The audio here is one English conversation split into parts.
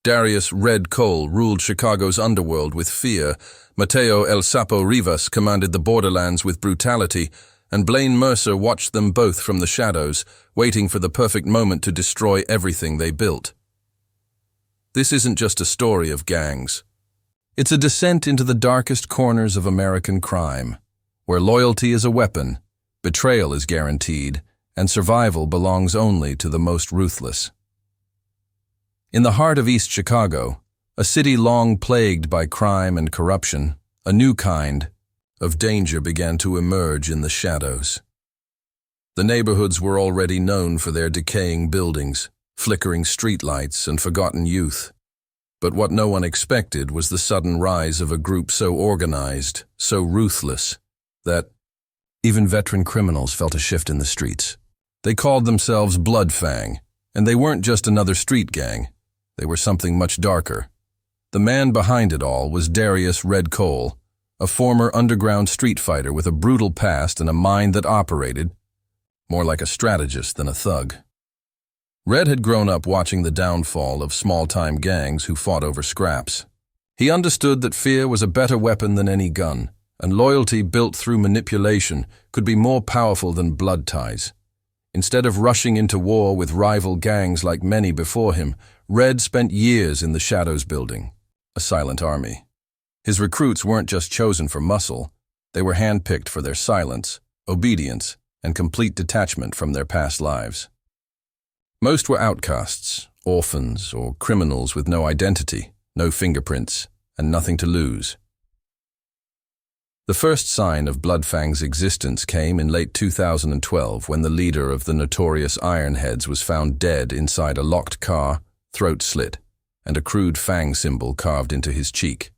Darius Red Cole ruled Chicago's underworld with fear, Mateo El Sapo Rivas commanded the borderlands with brutality, and Blaine Mercer watched them both from the shadows, waiting for the perfect moment to destroy everything they built. This isn't just a story of gangs. It's a descent into the darkest corners of American crime, where loyalty is a weapon, betrayal is guaranteed, and survival belongs only to the most ruthless. In the heart of East Chicago, a city long plagued by crime and corruption, a new kind of danger began to emerge in the shadows. The neighborhoods were already known for their decaying buildings, flickering streetlights, and forgotten youth. But what no one expected was the sudden rise of a group so organized, so ruthless, that even veteran criminals felt a shift in the streets. They called themselves Blood Fang, and they weren't just another street gang. They were something much darker. The man behind it all was Darius Red Cole, a former underground street fighter with a brutal past and a mind that operated more like a strategist than a thug. Red had grown up watching the downfall of small-time gangs who fought over scraps. He understood that fear was a better weapon than any gun, and loyalty built through manipulation could be more powerful than blood ties. Instead of rushing into war with rival gangs like many before him, Red spent years in the shadows building, a silent army. His recruits weren't just chosen for muscle, they were handpicked for their silence, obedience, and complete detachment from their past lives. Most were outcasts, orphans, or criminals with no identity, no fingerprints, and nothing to lose. The first sign of Bloodfang's existence came in late 2012 when the leader of the notorious Ironheads was found dead inside a locked car, throat slit, and a crude fang symbol carved into his cheek.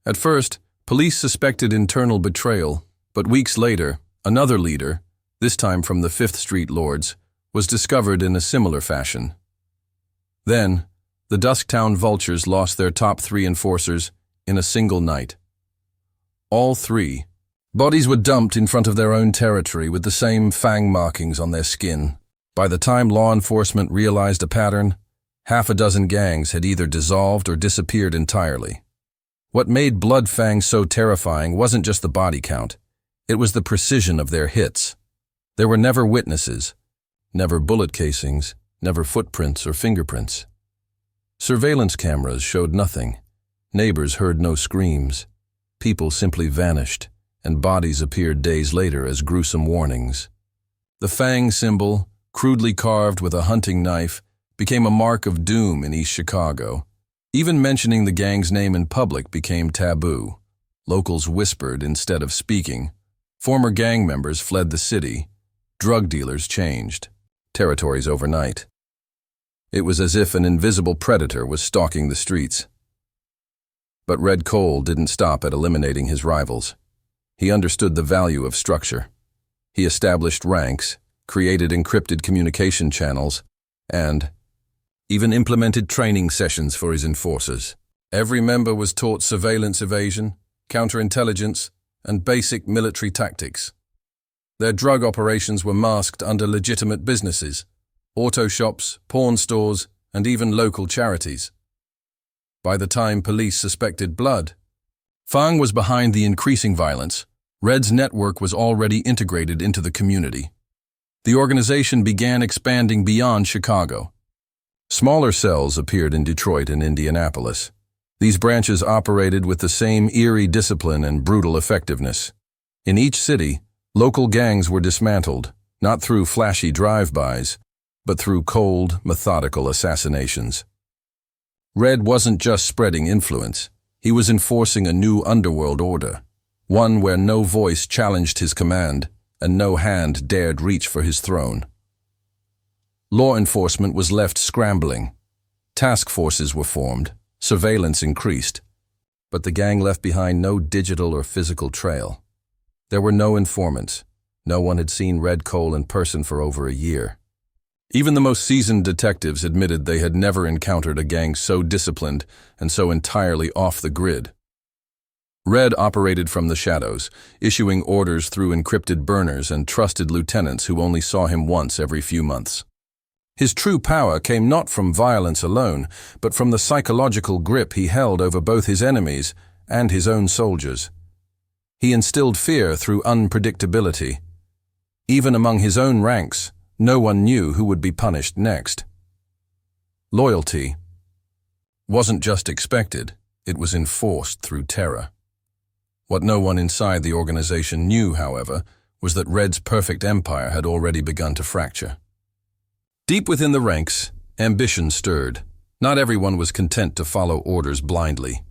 At first, police suspected internal betrayal, but weeks later, another leader, this time from the 5th Street Lords, was discovered in a similar fashion. Then, the Dusktown Vultures lost their top 3 enforcers in a single night. All 3. Bodies were dumped in front of their own territory with the same fang markings on their skin. By the time law enforcement realized a pattern, half a dozen gangs had either dissolved or disappeared entirely. What made Bloodfang so terrifying wasn't just the body count, it was the precision of their hits. There were never witnesses, never bullet casings, never footprints or fingerprints. Surveillance cameras showed nothing. Neighbors heard no screams. People simply vanished, and bodies appeared days later as gruesome warnings. The fang symbol, crudely carved with a hunting knife, became a mark of doom in East Chicago. Even mentioning the gang's name in public became taboo. Locals whispered instead of speaking. Former gang members fled the city. Drug dealers changed territories overnight. It was as if an invisible predator was stalking the streets. But Red Cole didn't stop at eliminating his rivals. He understood the value of structure. He established ranks, created encrypted communication channels, and even implemented training sessions for his enforcers. Every member was taught surveillance evasion, counterintelligence, and basic military tactics. Their drug operations were masked under legitimate businesses, auto shops, pawn stores, and even local charities. By the time police suspected Blood, Fang was behind the increasing violence. Red's network was already integrated into the community. The organization began expanding beyond Chicago. Smaller cells appeared in Detroit and Indianapolis. These branches operated with the same eerie discipline and brutal effectiveness. In each city, local gangs were dismantled, not through flashy drive-bys, but through cold, methodical assassinations. Red wasn't just spreading influence, he was enforcing a new underworld order, one where no voice challenged his command and no hand dared reach for his throne. Law enforcement was left scrambling. Task forces were formed, surveillance increased, but the gang left behind no digital or physical trail. There were no informants. No one had seen Red Cole in person for over a year. Even the most seasoned detectives admitted they had never encountered a gang so disciplined and so entirely off the grid. Red operated from the shadows, issuing orders through encrypted burners and trusted lieutenants who only saw him once every few months. His true power came not from violence alone, but from the psychological grip he held over both his enemies and his own soldiers. He instilled fear through unpredictability. Even among his own ranks, no one knew who would be punished next. Loyalty wasn't just expected, it was enforced through terror. What no one inside the organization knew, however, was that Red's perfect empire had already begun to fracture. Deep within the ranks, ambition stirred. Not everyone was content to follow orders blindly.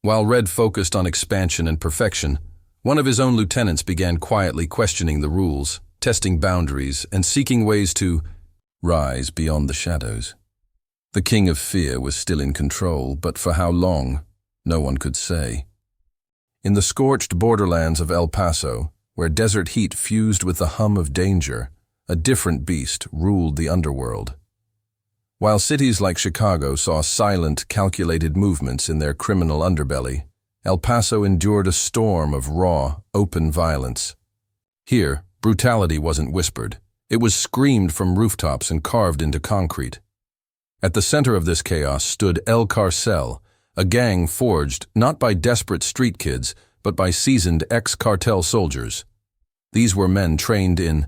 While Red focused on expansion and perfection, one of his own lieutenants began quietly questioning the rules, testing boundaries, and seeking ways to rise beyond the shadows. The King of Fear was still in control, but for how long, no one could say. In the scorched borderlands of El Paso, where desert heat fused with the hum of danger, a different beast ruled the underworld. While cities like Chicago saw silent, calculated movements in their criminal underbelly, El Paso endured a storm of raw, open violence. Here, brutality wasn't whispered. It was screamed from rooftops and carved into concrete. At the center of this chaos stood El Cartel, a gang forged not by desperate street kids, but by seasoned ex-cartel soldiers. These were men trained in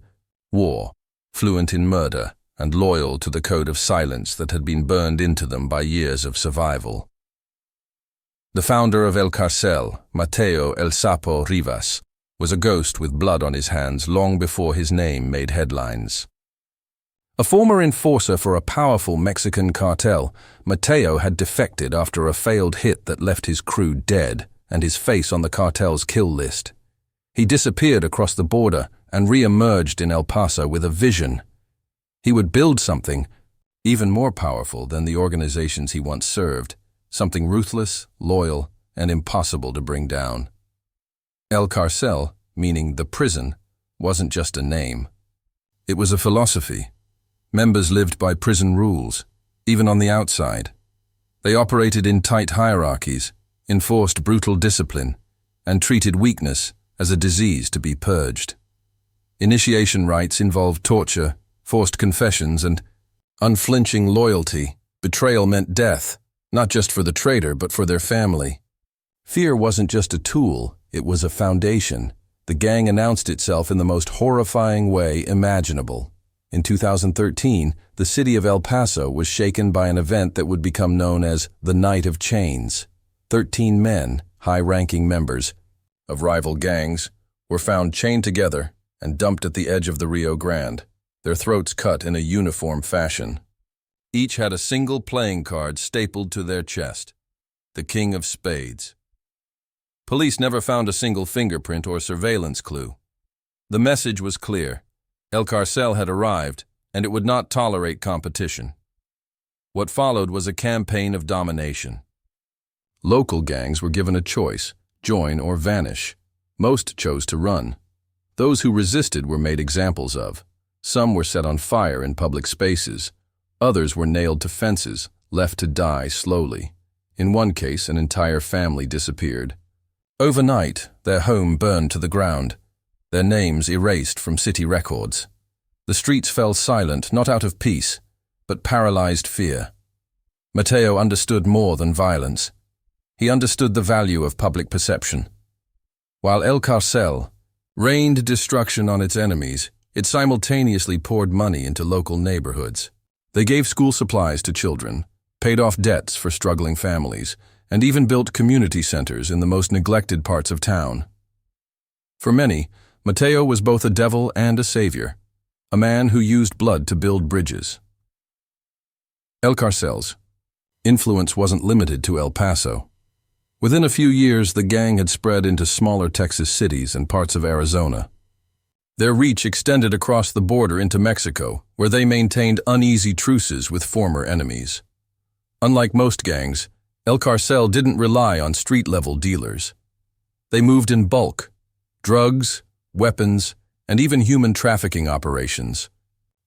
war, fluent in murder, and loyal to the code of silence that had been burned into them by years of survival. The founder of El Cartel, Mateo El Sapo Rivas, was a ghost with blood on his hands long before his name made headlines. A former enforcer for a powerful Mexican cartel, Mateo had defected after a failed hit that left his crew dead and his face on the cartel's kill list. He disappeared across the border and re-emerged in El Paso with a vision. He would build something even more powerful than the organizations he once served, something ruthless, loyal, and impossible to bring down. El Cartel, meaning the prison, wasn't just a name. It was a philosophy. Members lived by prison rules, even on the outside. They operated in tight hierarchies, enforced brutal discipline, and treated weakness as a disease to be purged. Initiation rites involved torture, forced confessions, and unflinching loyalty. Betrayal meant death, not just for the traitor, but for their family. Fear wasn't just a tool, it was a foundation. The gang announced itself in the most horrifying way imaginable. In 2013, the city of El Paso was shaken by an event that would become known as the Night of Chains. 13 men, high-ranking members of rival gangs, were found chained together and dumped at the edge of the Rio Grande, their throats cut in a uniform fashion. Each had a single playing card stapled to their chest, the King of Spades. Police never found a single fingerprint or surveillance clue. The message was clear. El Cartel had arrived, and it would not tolerate competition. What followed was a campaign of domination. Local gangs were given a choice: join or vanish. Most chose to run. Those who resisted were made examples of. Some were set on fire in public spaces. Others were nailed to fences, left to die slowly. In one case, an entire family disappeared. Overnight, their home burned to the ground, their names erased from city records. The streets fell silent, not out of peace, but paralyzed fear. Mateo understood more than violence. He understood the value of public perception. While El Cartel rained destruction on its enemies, it simultaneously poured money into local neighborhoods. They gave school supplies to children, paid off debts for struggling families, and even built community centers in the most neglected parts of town. For many, Mateo was both a devil and a savior, a man who used blood to build bridges. El Cartel's influence wasn't limited to El Paso. Within a few years, the gang had spread into smaller Texas cities and parts of Arizona. Their reach extended across the border into Mexico, where they maintained uneasy truces with former enemies. Unlike most gangs, El Cartel didn't rely on street-level dealers. They moved in bulk. Drugs, weapons, and even human trafficking operations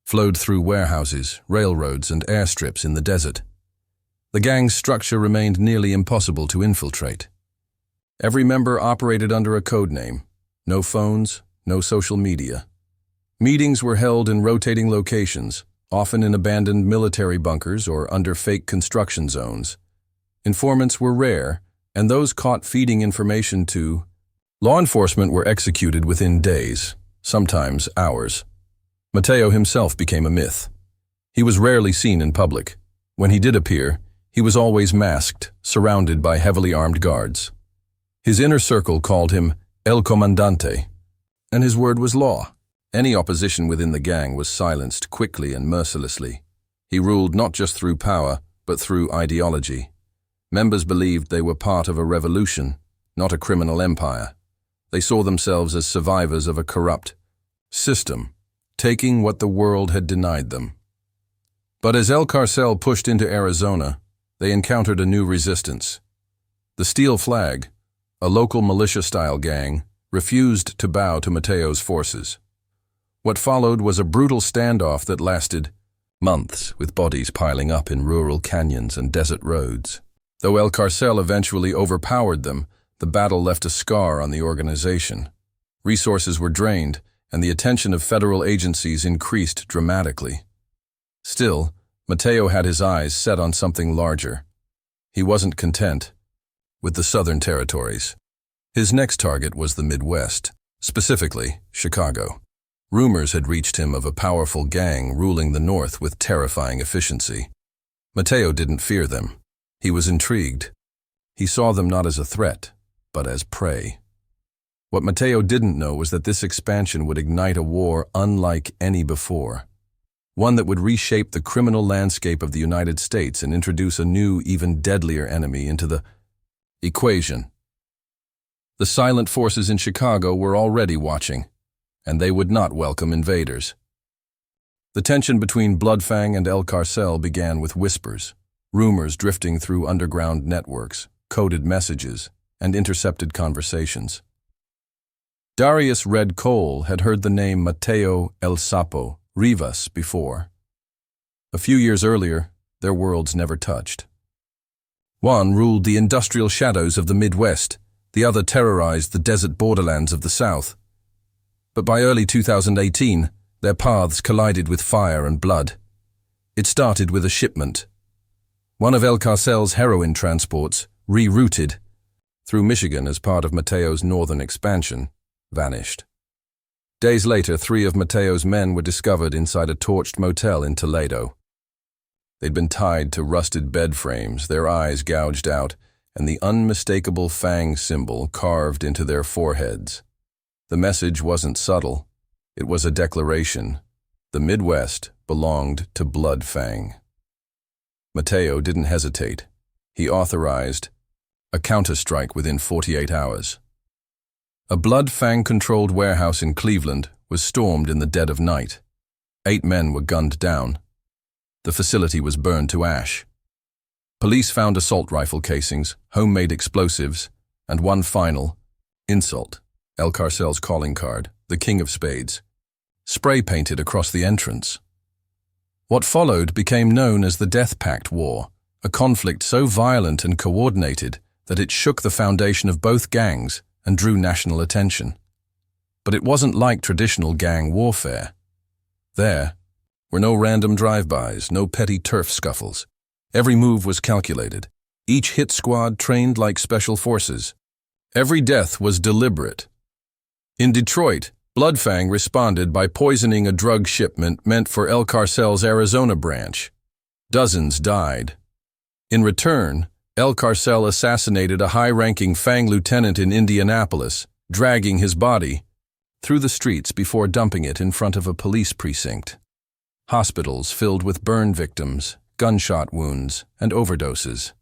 flowed through warehouses, railroads, and airstrips in the desert. The gang's structure remained nearly impossible to infiltrate. Every member operated under a code name. No phones, no social media. Meetings were held in rotating locations, often in abandoned military bunkers or under fake construction zones. Informants were rare, and those caught feeding information to law enforcement were executed within days, sometimes hours. Mateo himself became a myth. He was rarely seen in public. When he did appear, he was always masked, surrounded by heavily armed guards. His inner circle called him El Comandante, and his word was law. Any opposition within the gang was silenced quickly and mercilessly. He ruled not just through power, but through ideology. Members believed they were part of a revolution, not a criminal empire. They saw themselves as survivors of a corrupt system, taking what the world had denied them. But as El Cartel pushed into Arizona, they encountered a new resistance. The Steel Flag, a local militia-style gang, refused to bow to Mateo's forces. What followed was a brutal standoff that lasted months, with bodies piling up in rural canyons and desert roads. Though El Cartel eventually overpowered them, the battle left a scar on the organization. Resources were drained, and the attention of federal agencies increased dramatically. Still, Mateo had his eyes set on something larger. He wasn't content with the southern territories. His next target was the Midwest, specifically Chicago. Rumors had reached him of a powerful gang ruling the North with terrifying efficiency. Mateo didn't fear them. He was intrigued. He saw them not as a threat, but as prey. What Mateo didn't know was that this expansion would ignite a war unlike any before. One that would reshape the criminal landscape of the United States and introduce a new, even deadlier enemy into the equation. The silent forces in Chicago were already watching, and they would not welcome invaders. The tension between Bloodfang and El Cartel began with whispers, rumors drifting through underground networks, coded messages, and intercepted conversations. Darius Red Cole had heard the name Mateo El Sapo Rivas before. A few years earlier, their worlds never touched. One ruled the industrial shadows of the Midwest, the other terrorized the desert borderlands of the South. But by early 2018, their paths collided with fire and blood. It started with a shipment. One of El Cartel's heroin transports, rerouted through Michigan as part of Mateo's northern expansion, vanished. Days later, 3 of Mateo's men were discovered inside a torched motel in Toledo. They'd been tied to rusted bed frames, their eyes gouged out, and the unmistakable fang symbol carved into their foreheads. The message wasn't subtle. It was a declaration. The Midwest belonged to Bloodfang. Mateo didn't hesitate. He authorized a counterstrike within 48 hours. A Bloodfang-controlled warehouse in Cleveland was stormed in the dead of night. 8 men were gunned down. The facility was burned to ash. Police found assault rifle casings, homemade explosives, and one final insult, El Cartel's calling card, the King of Spades, spray-painted across the entrance. What followed became known as the Death Pact War, a conflict so violent and coordinated that it shook the foundation of both gangs and drew national attention. But it wasn't like traditional gang warfare. There were no random drive-bys, no petty turf scuffles. Every move was calculated. Each hit squad trained like special forces. Every death was deliberate. In Detroit, Bloodfang responded by poisoning a drug shipment meant for El Cartel's Arizona branch. Dozens died. In return, El Cartel assassinated a high-ranking Fang lieutenant in Indianapolis, dragging his body through the streets before dumping it in front of a police precinct. Hospitals filled with burn victims, gunshot wounds, and overdoses.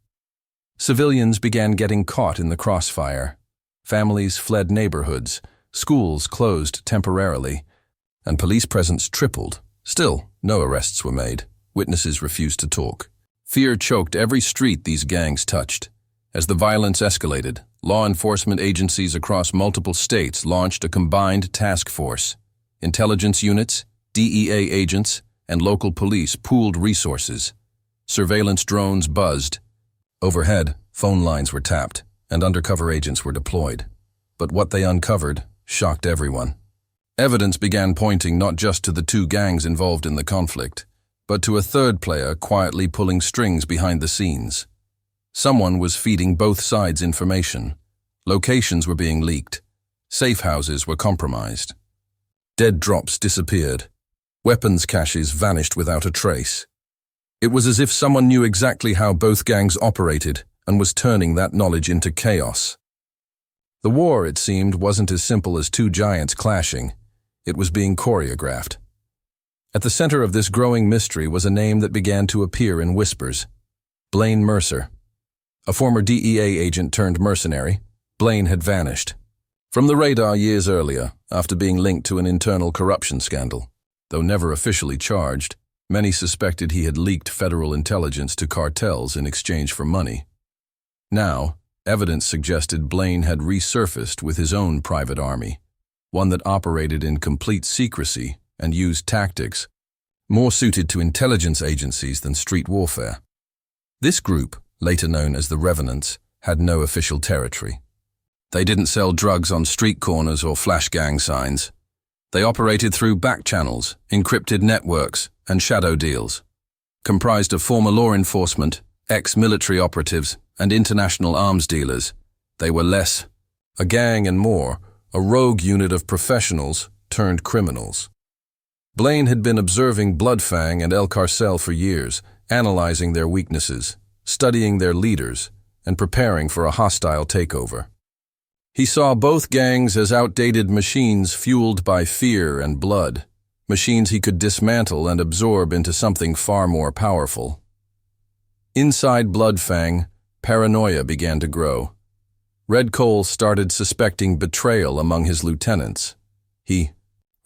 Civilians began getting caught in the crossfire. Families fled neighborhoods, schools closed temporarily, and police presence tripled. Still, no arrests were made. Witnesses refused to talk. Fear choked every street these gangs touched. As the violence escalated, law enforcement agencies across multiple states launched a combined task force. Intelligence units, DEA agents, and local police pooled resources. Surveillance drones buzzed. Overhead, phone lines were tapped, and undercover agents were deployed. But what they uncovered shocked everyone. Evidence began pointing not just to the 2 gangs involved in the conflict, but to a third player quietly pulling strings behind the scenes. Someone was feeding both sides information. Locations were being leaked. Safe houses were compromised. Dead drops disappeared. Weapons caches vanished without a trace. It was as if someone knew exactly how both gangs operated and was turning that knowledge into chaos. The war, it seemed, wasn't as simple as two giants clashing. It was being choreographed. At the center of this growing mystery was a name that began to appear in whispers. Blaine Mercer. A former DEA agent turned mercenary, Blaine had vanished from the radar years earlier after being linked to an internal corruption scandal. Though never officially charged, many suspected he had leaked federal intelligence to cartels in exchange for money. Now, evidence suggested Blaine had resurfaced with his own private army, one that operated in complete secrecy and used tactics more suited to intelligence agencies than street warfare. This group, later known as the Revenants, had no official territory. They didn't sell drugs on street corners or flash gang signs. They operated through back channels, encrypted networks, and shadow deals. Comprised of former law enforcement, ex-military operatives, and international arms dealers, they were less a gang and more a rogue unit of professionals turned criminals. Blaine had been observing Bloodfang and El Cartel for years, analyzing their weaknesses, studying their leaders, and preparing for a hostile takeover. He saw both gangs as outdated machines fueled by fear and blood, machines he could dismantle and absorb into something far more powerful. Inside Bloodfang, paranoia began to grow. Red Cole started suspecting betrayal among his lieutenants. He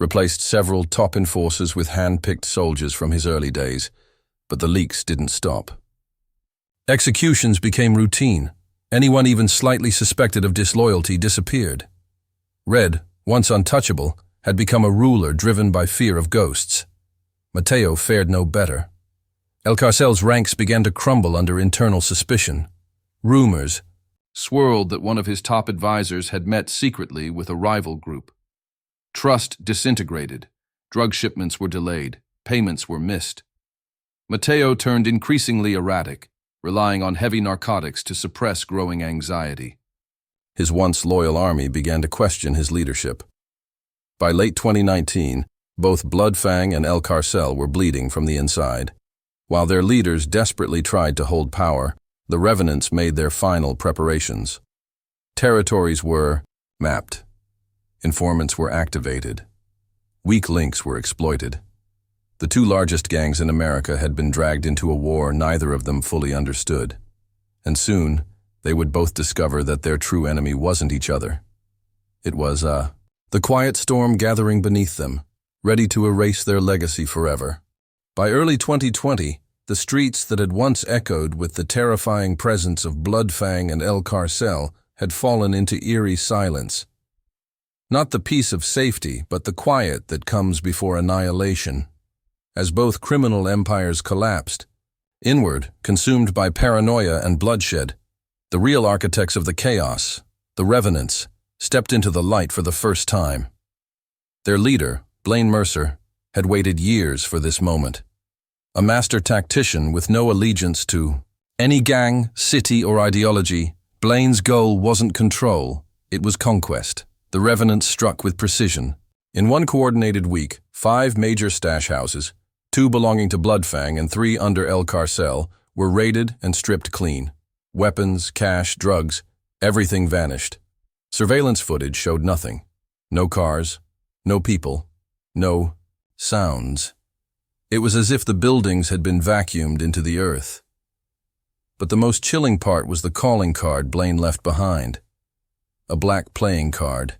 replaced several top enforcers with hand-picked soldiers from his early days, but the leaks didn't stop. Executions became routine. Anyone even slightly suspected of disloyalty disappeared. Red, once untouchable, had become a ruler driven by fear of ghosts. Mateo fared no better. El Carcel's ranks began to crumble under internal suspicion. Rumors swirled that one of his top advisors had met secretly with a rival group. Trust disintegrated. Drug shipments were delayed. Payments were missed. Mateo turned increasingly erratic, relying on heavy narcotics to suppress growing anxiety. His once loyal army began to question his leadership. By late 2019, both Bloodfang and El Cartel were bleeding from the inside. While their leaders desperately tried to hold power, the Revenants made their final preparations. Territories were mapped. Informants were activated. Weak links were exploited. The two largest gangs in America had been dragged into a war neither of them fully understood. And soon, they would both discover that their true enemy wasn't each other. It was, the quiet storm gathering beneath them, ready to erase their legacy forever. By early 2020, the streets that had once echoed with the terrifying presence of Bloodfang and El Cartel had fallen into eerie silence. Not the peace of safety, but the quiet that comes before annihilation. As both criminal empires collapsed, inward, consumed by paranoia and bloodshed, the real architects of the chaos, the Revenants, stepped into the light for the first time. Their leader, Blaine Mercer, had waited years for this moment. A master tactician with no allegiance to any gang, city, or ideology, Blaine's goal wasn't control, it was conquest. The Revenants struck with precision. In one coordinated week, 5 major stash houses, 2 belonging to Bloodfang and 3 under El Cartel, were raided and stripped clean. Weapons, cash, drugs, everything vanished. Surveillance footage showed nothing. No cars, no people, no sounds. It was as if the buildings had been vacuumed into the earth. But the most chilling part was the calling card Blaine left behind. A black playing card,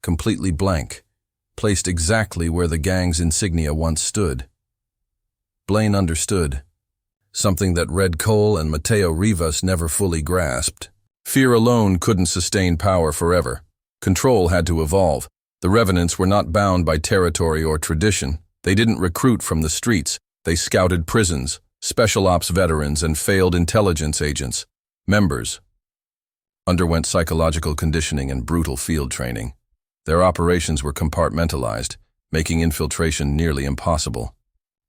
completely blank, placed exactly where the gang's insignia once stood. Blaine understood, something that Red Cole and Mateo Rivas never fully grasped. Fear alone couldn't sustain power forever. Control had to evolve. The Revenants were not bound by territory or tradition. They didn't recruit from the streets. They scouted prisons, special ops veterans, and failed intelligence agents. Members underwent psychological conditioning and brutal field training. Their operations were compartmentalized, making infiltration nearly impossible.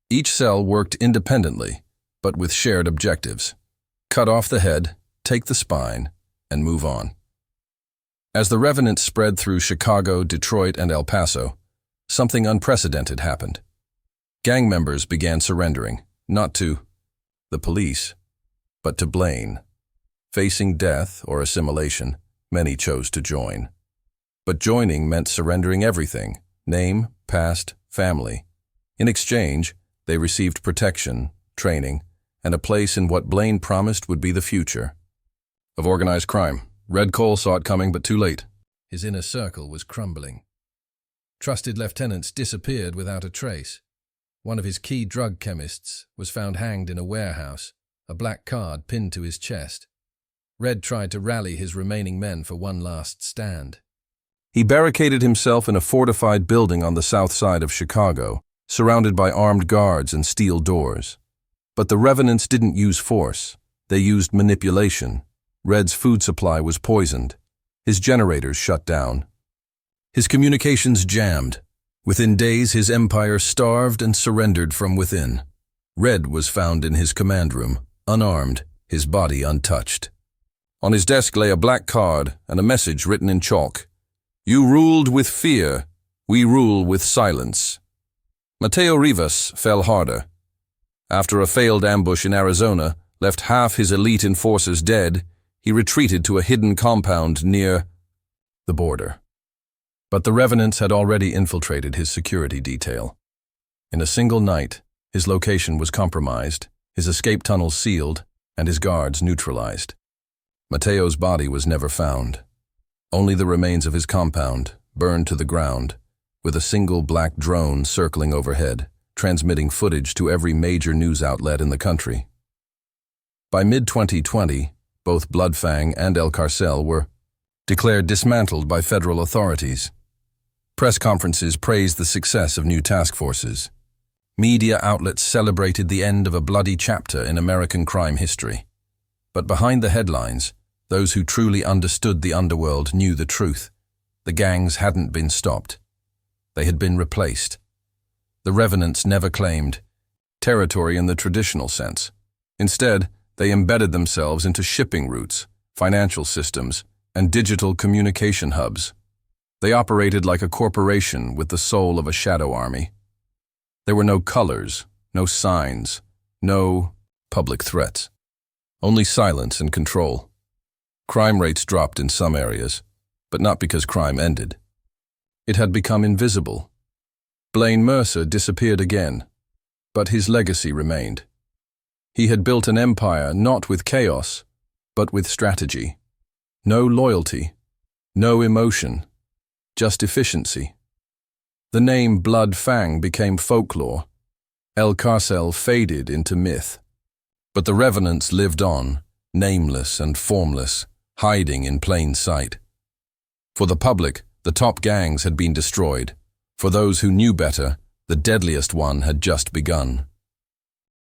Each cell worked independently, but with shared objectives. Cut off the head, take the spine, and move on. As the revenants spread through Chicago, Detroit, and El Paso, something unprecedented happened. Gang members began surrendering, not to the police, but to Blaine. Facing death or assimilation, many chose to join. But joining meant surrendering everything: name, past, family. In exchange, they received protection, training, and a place in what Blaine promised would be the future of organized crime. Red Cole saw it coming, but too late. His inner circle was crumbling. Trusted lieutenants disappeared without a trace. One of his key drug chemists was found hanged in a warehouse, a black card pinned to his chest. Red tried to rally his remaining men for one last stand. He barricaded himself in a fortified building on the south side of Chicago, surrounded by armed guards and steel doors. But the revenants didn't use force. They used manipulation. Red's food supply was poisoned. His generators shut down. His communications jammed. Within days, his empire starved and surrendered from within. Red was found in his command room, unarmed, his body untouched. On his desk lay a black card and a message written in chalk. "You ruled with fear, we rule with silence." Mateo Rivas fell harder. After a failed ambush in Arizona left half his elite enforcers dead, he retreated to a hidden compound near the border. But the revenants had already infiltrated his security detail. In a single night, his location was compromised, his escape tunnels sealed, and his guards neutralized. Mateo's body was never found. Only the remains of his compound, burned to the ground, with a single black drone circling overhead, transmitting footage to every major news outlet in the country. By mid-2020, both Bloodfang and El Cartel were declared dismantled by federal authorities. Press conferences praised the success of new task forces. Media outlets celebrated the end of a bloody chapter in American crime history. But behind the headlines, those who truly understood the underworld knew the truth. The gangs hadn't been stopped. They had been replaced. The revenants never claimed territory in the traditional sense. Instead, they embedded themselves into shipping routes, financial systems, and digital communication hubs. They operated like a corporation with the soul of a shadow army. There were no colors, no signs, no public threats. Only silence and control. Crime rates dropped in some areas, but not because crime ended. It had become invisible. Blaine Mercer disappeared again, but his legacy remained. He had built an empire not with chaos, but with strategy. No loyalty, no emotion, just efficiency. The name Blood Fang became folklore. El Cartel faded into myth. But the revenants lived on, nameless and formless, hiding in plain sight. For the public, the top gangs had been destroyed. For those who knew better, the deadliest one had just begun.